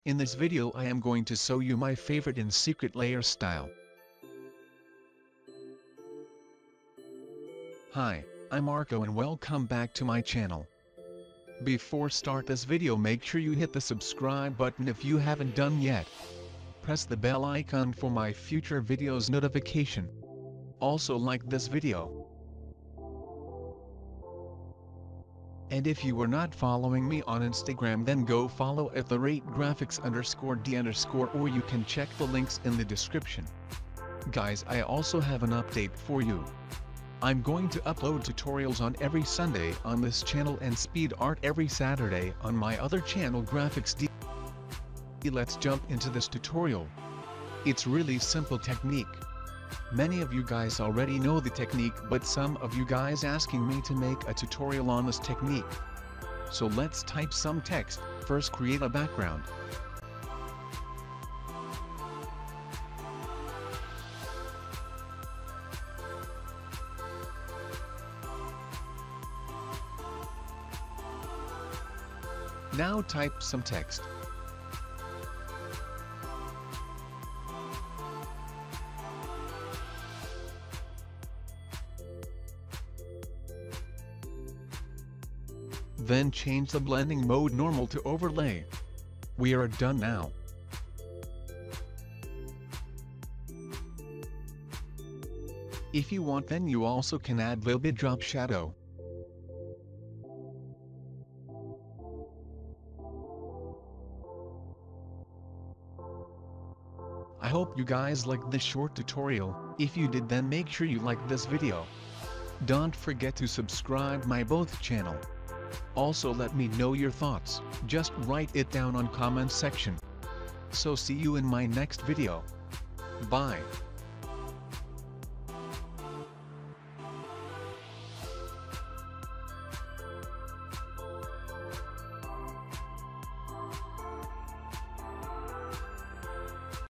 In this video I am going to show you my favorite in secret layer style. Hi, I'm Marco and welcome back to my channel. Before start this video, make sure you hit the subscribe button if you haven't done yet. Press the bell icon for my future videos notification. Also like this video. And if you are not following me on Instagram, then go follow at @graphics_d_ or you can check the links in the description. Guys, I also have an update for you. I'm going to upload tutorials on every Sunday on this channel and speed art every Saturday on my other channel graphicsd. Let's jump into this tutorial. It's really simple technique. Many of you guys already know the technique, but some of you guys asking me to make a tutorial on this technique. So let's type some text. First create a background. Now type some text. Then change the blending mode normal to overlay. We are done now. If you want, then you also can add little bit drop shadow. I hope you guys liked this short tutorial. If you did, then make sure you like this video. Don't forget to subscribe my both channel. Also let me know your thoughts, just write it down on comment section. So see you in my next video. Bye.